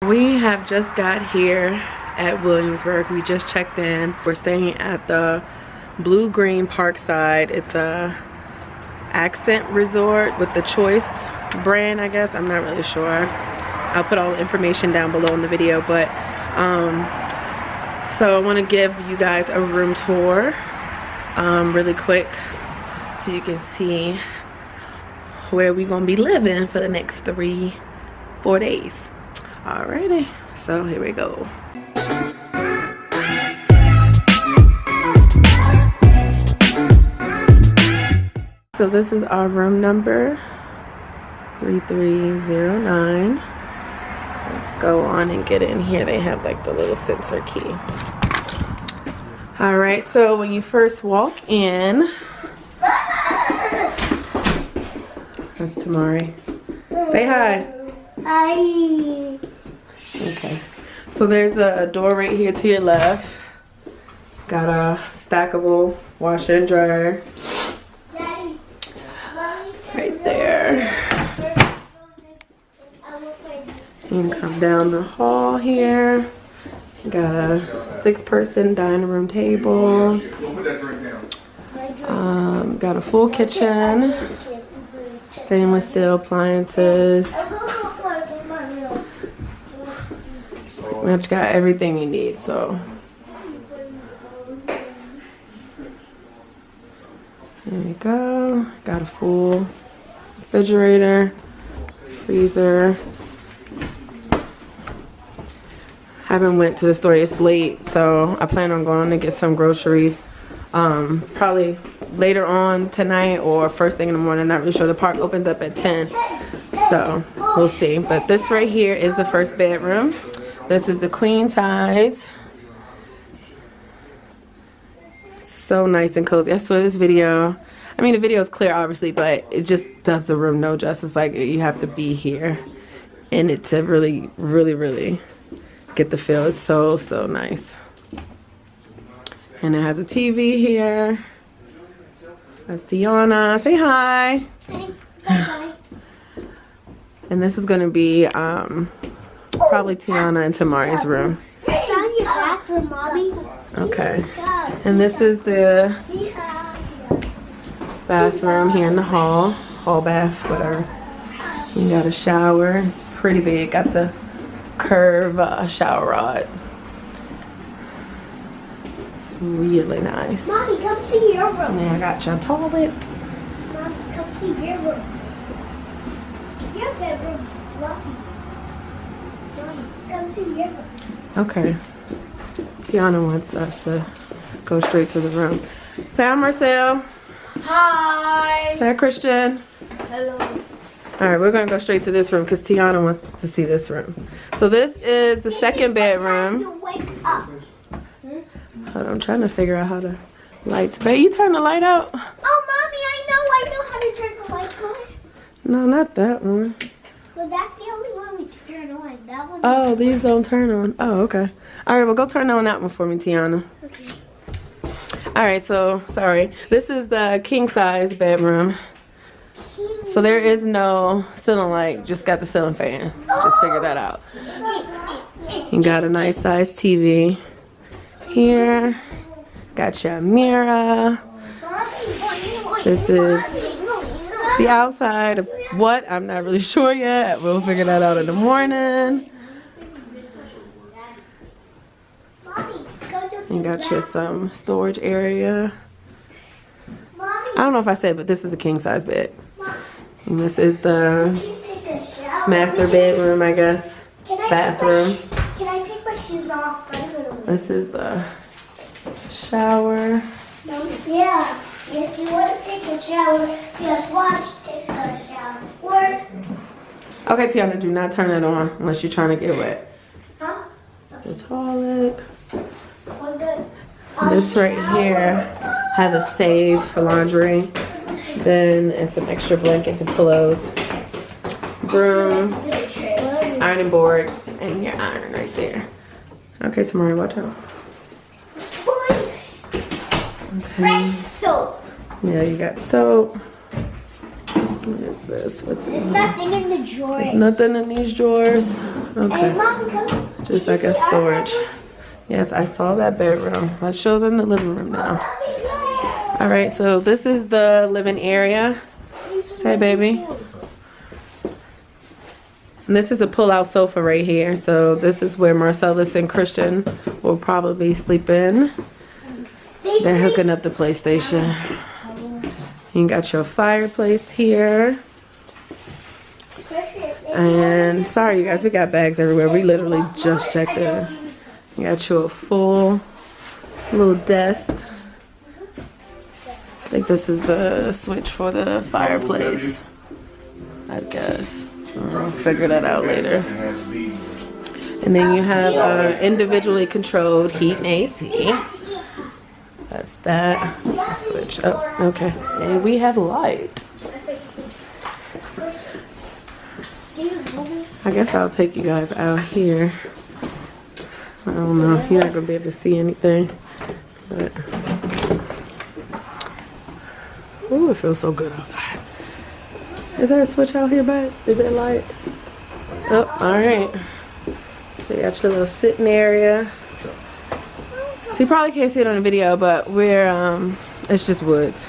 We have just got here at Williamsburg. We just checked in. We're staying at the Bluegreen Parkside. It's a accent resort with the Choice brand, I guess. I'm not really sure. I'll put all the information down below in the video, but so I want to give you guys a room tour really quick so you can see where we're gonna be living for the next 3-4 days. Alrighty, so here we go. So this is our room number 3309. Let's go on and get in here. They have like the little sensor key. All right, so when you first walk in, that's Tamari. Say hi. Hi. Okay, so there's a door right here to your left. Got a stackable washer and dryer right there. You can come down the hall here. Got a 6-person dining room table. Got a full kitchen, stainless steel appliances. We just got everything you need, so. There you go. Got a full refrigerator, freezer. Haven't went to the store. It's late, so I plan on going to get some groceries. Probably later on tonight or first thing in the morning. Not really sure. The park opens up at 10, so we'll see. But this right here is the first bedroom. This is the queen size. So nice and cozy. I swear this video, I mean the video is clear obviously, but it just does the room no justice. Like you have to be here in it to really get the feel. It's so nice. And it has a TV here. That's Tiana. Say hi. Hi. And this is gonna be probably Tiana and Tamari's room. Bathroom, Mommy. Okay. And this is the bathroom here in the hall. Hall bath, whatever. You got a shower. It's pretty big. Got the curve shower rod. It's really nice. Mommy, come see your room. And I got your toilet. Mommy, come see your room. Your bedroom's fluffy. Mommy, come see your room. Okay. Tiana wants us to go straight to the room. Say hi, Marcel. Hi. Say hi, Christian. Hello. All right, we're gonna go straight to this room because Tiana wants to see this room. So this is the second bedroom. You wake up. Hold on, I'm trying to figure out how to lights. Babe, you turn the light out? Oh, Mommy, I know how to turn the lights on. No, not that one. Well, that's the only one we can turn on. That one. Oh, these don't turn on. Oh, okay. All right, well, go turn on that one for me, Tiana. Okay. All right, so sorry. This is the king size bedroom. So there is no ceiling light, just got the ceiling fan. Just figure that out. You got a nice size TV here. Got your mirror. This is the outside of what? I'm not really sure yet. We'll figure that out in the morning. You got you some storage area. I don't know if I said, but this is a king size bed. And this is the master bedroom, I guess. Bathroom. Can I take my shoes off? This is the shower. Yeah. If you want to take a shower, just take a shower. Okay, Tiana, do not turn it on unless you're trying to get wet. Huh? The toilet. What's good? This right here has a save for laundry. Then and some extra blankets and pillows. Broom. Ironing board. And your iron right there. Okay, Tamari, watch out. Fresh soap. Yeah, you got soap. What is this? What's in There's here? nothing in the drawers. There's nothing in these drawers. Hey, Okay. Mommy, come. Just like a storage. Yes, I saw that bedroom. Let's show them the living room now. All right, so this is the living area. Say, baby. And this is a pull-out sofa right here. So this is where Marcellus and Christian will probably sleep in. They're hooking up the PlayStation. You got your fireplace here. And sorry, you guys, we got bags everywhere. We literally just checked in. You got your full little desk. I think this is the switch for the fireplace, I guess. I'll figure that out later. And then you have individually controlled heat and AC. That's that. That's the switch. Oh, okay. And we have light. I guess I'll take you guys out here. I don't know. You're not going to be able to see anything. But ooh, it feels so good outside. Is there a switch out here, bud? Is there light? Oh, alright. So you got your little sitting area. So you probably can't see it on the video, but we're, it's just woods.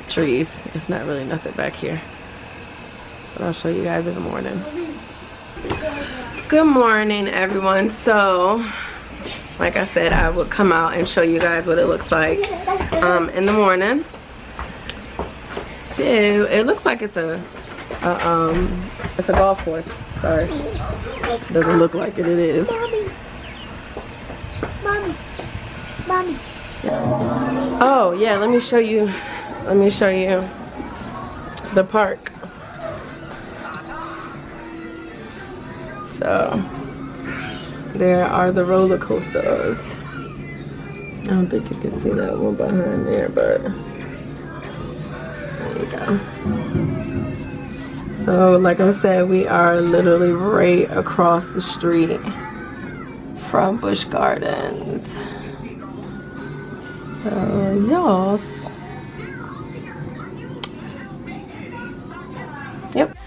Trees. It's not really nothing back here. But I'll show you guys in the morning. Good morning, everyone. So, like I said, I will come out and show you guys what it looks like in the morning. So it looks like it's a golf course. Sorry, it doesn't look like it. It is. Mommy. Oh yeah, let me show you. Let me show you the park. So there are the roller coasters. I don't think you can see that one behind there, but there you go. So like I said, we are literally right across the street from Busch Gardens. So yes. Yep.